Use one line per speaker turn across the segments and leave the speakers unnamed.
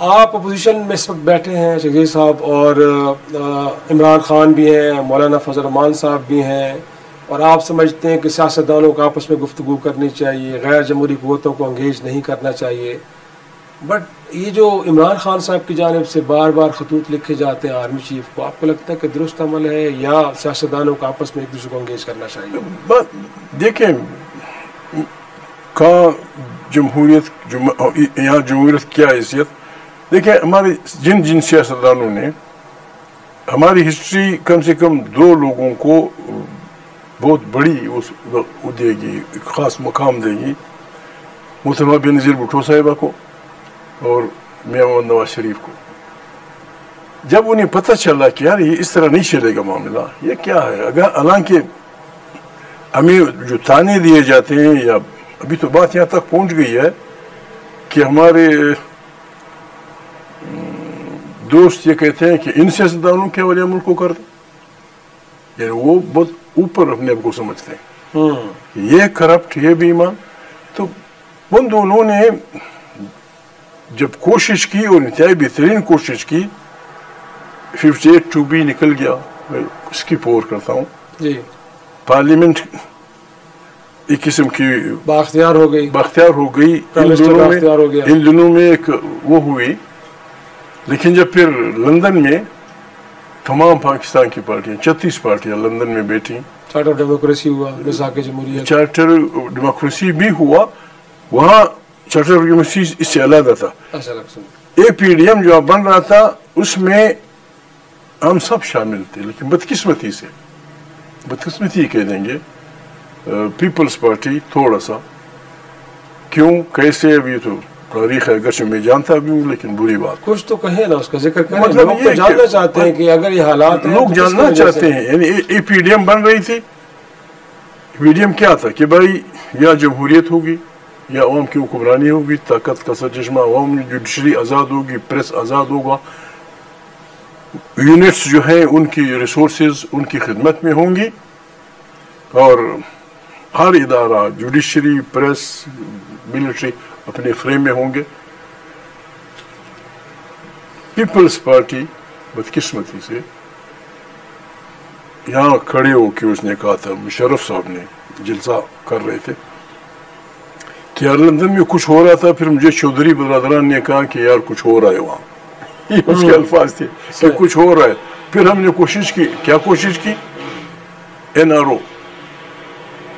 آپ اپوزیشن میں اس وقت بیٹھے ہیں، شیخ صاحب، اور عمران خان بھی ہیں، مولانا فضل الرحمان صاحب بھی ہیں، اور آپ سمجھتے ہیں کہ سیاستدانوں کو آپس میں گفتگو کرنی چاہیے، غیر جمہوری قوتوں کو انگیج نہیں کرنا چاہیے، بٹ یہ جو عمران خان صاحب کی جانب سے بار بار خطوط لکھے جاتے ہیں آرمی چیف کو، آپ کو لگتا ہے کہ درست عمل ہے یا سیاستدانوں کو آپس میں ایک دوسرے کو انگیج کرنا چاہیے؟
دیکھیں کہاں جمہوریت یہاں جمہوریت کیا حیثیت. دیکھیں ہمارے جن سیاستدانوں نے ہماری ہسٹری کم سے کم 2 لوگوں کو بہت بڑی وہ دے گی، خاص مقام دے گی، محترمہ بینظیر بھٹو صاحبہ کو اور میاں محمد نواز شریف کو. جب انہیں پتہ چلا کہ یار یہ اس طرح نہیں چلے گا معاملہ، یہ کیا ہے، اگر حالانکہ ہمیں جو تانے دیے جاتے ہیں، یا ابھی تو بات یہاں تک پہنچ گئی ہے کہ ہمارے دوست یہ کہتے ہیں کہ ان سیاستدانوں کے ولی ملک کو کر دیں، یعنی وہ بہت اوپر اپنے آپ کو سمجھتے ہیں، یہ کرپٹ، یہ بے ایمان. تو ان دونوں نے جب کوشش کی اور انتہائی بہترین کوشش کی، 58(2)B نکل گیا، میں اس کی پور کرتا ہوں
جی،
پارلیمنٹ ایک قسم کی
باختیار ہو گئی.
ان دنوں میں ایک وہ ہوئی. لیکن جب پھر لندن میں تمام پاکستان کی پارٹیاں 36 پارٹیاں لندن میں بیٹھیں،
چارٹر ڈیموکریسی ہوا، مذاق جمہوریت،
چارٹر ڈیموکریسی بھی ہوا. وہاں چارٹر ڈیموکریسی اس سے علیحدہ تھا. APDM جو بن رہا تھا اس میں ہم سب شامل تھے، لیکن بدقسمتی کہہ دیں گے پیپلز پارٹی تھوڑا سا، کیوں کیسے ابھی تو تاریخ ہے، اگرچہ میں جانتا بھی ہوں لیکن بری بات.
کچھ تو کہیں نا، اس کا ذکر کریں.
مطلب
لوگ جاننا چاہتے ہیں کہ اگر یہ حالات ہیں،
لوگ جاننا چاہتے ہیں. یعنی APDM بن رہی تھی. APDM کیا تھا کہ بھائی یا جمہوریت ہوگی یا عوام کی حکمرانی ہوگی، طاقت کا سرچشمہ عوام، جوڈیشری آزاد ہوگی، پریس آزاد ہوگا، یونٹس جو ہیں ان کی ریسورسز ان کی خدمت میں ہوں گی، اور ہر ادارہ جوڈیشری، پریس، ملٹری اپنے فریم میں ہوں گے. پیپلز پارٹی بدقسمتی سے یہاں کھڑے ہو کے اس نے کہا تھا، مشرف صاحب نے جلسہ کر رہے تھے کہ یار لندن میں کچھ ہو رہا تھا، پھر مجھے چودھری برادران نے کہا کہ یار کچھ ہو رہا ہے وہاں. یہ اس کے الفاظ تھے کہ کچھ ہو رہا ہے. پھر ہم نے کوشش کی، کیا کوشش کی؟ NRO.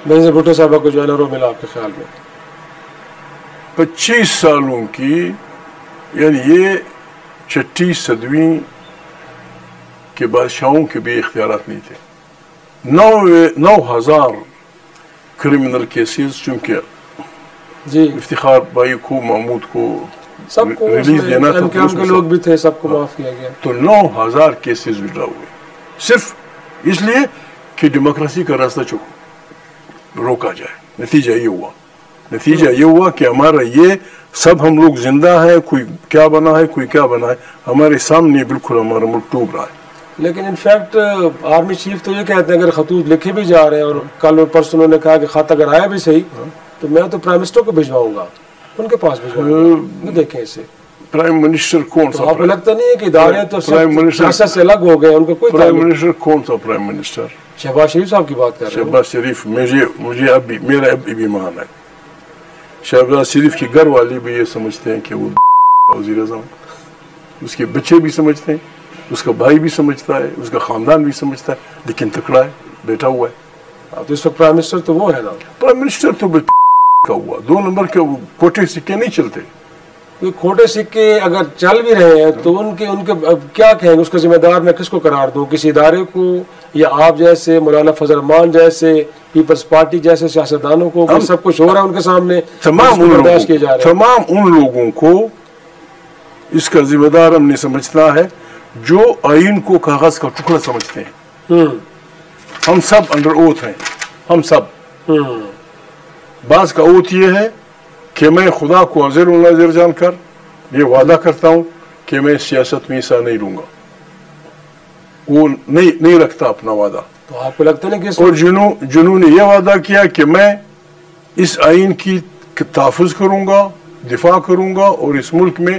بینظیر بھٹو صاحبہ کو جو NRO ملا آپ کے خیال میں
25 سالوں کی، یعنی یہ 6 صدویں کے بادشاہوں کے بھی اختیارات نہیں تھے. 9,000 کرمنل کیسز، چونکہ
جی
افتخار بھائی کو، محمود کو
سب کو
ریلیز دینا تھا،
کے لوگ بھی تھے، سب کو معاف کیا گیا.
تو 9,000 کیسز وڈرا ہوئے، صرف اس لیے کہ ڈیموکریسی کا راستہ روکا جائے. نتیجہ یہ ہوا کہ ہمارا یہ سب ہم لوگ زندہ ہیں، کوئی کیا بنا ہے، کوئی کیا بنا ہے، ہمارے سامنے بالکل ہمارا ملک ڈوب رہا ہے.
لیکن انفیکٹ آرمی چیف تو یہ کہتے ہیں اگر خطوط لکھے بھی جا رہے ہیں، اور کل اور پرسوں انہوں نے کہا کہ خط اگر آیا بھی صحیح تو میں تو پرائم منسٹر کو بھجواؤں گا، ان کے پاس بھجواؤں گا. دیکھیں اسے
پرائم منسٹر کون سا؟
آپ کو لگتا نہیں ہے کہ ادارے تو سیاست سے الگ ہو گئے، ان کو کوئی
پرائم منسٹر کون سا؟ پرائم منسٹر
شہباز شریف صاحب کی بات کر رہے ہیں.
شہباز شریف مجھے اب بھی میرا اب بھی مان ہے. شہباز شریف کے گھر والے بھی یہ سمجھتے ہیں کہ وہ وزیر اعظم، اس کے بچے بھی سمجھتے ہیں، اس کا بھائی بھی سمجھتا ہے، اس کا خاندان بھی سمجھتا ہے، لیکن تکڑا ہے، بیٹھا ہوا ہے.
تو اس وقت پرائم منسٹر تو وہ ہے نا،
پرائم منسٹر تو کا ہوا 2 نمبر کے کھوٹے سکے نہیں چلتے.
کھوٹے سکے اگر چل بھی رہے ہیں تو ان کے کیا کہیں گے، اس کا ذمہ دار میں کس کو قرار دوں؟ کسی ادارے کو، یا آپ جیسے مولانا فضل الرحمان جیسے پیپلز پارٹی جیسے سیاستدانوں کو؟ سب کچھ ہو رہا ہے ان کے سامنے،
تمام ان لوگوں کو اس کا ذمہ دار ہم نے سمجھنا ہے جو آئین کو کاغذ کا ٹکڑا سمجھتے ہیں. ہم سب انڈر اوتھ ہیں، ہم سب. بعض کا اوتھ یہ ہے کہ میں خدا کو حاضر و ناظر جان کر یہ وعدہ کرتا ہوں کہ میں سیاست میں حصہ نہیں لوں گا. وہ نہیں رکھتا اپنا وعدہ.
تو آپ کو لگتا ہے کہ
اور جنہوں نے یہ وعدہ کیا کہ میں اس آئین کی تحفظ کروں گا، دفاع کروں گا اور اس ملک میں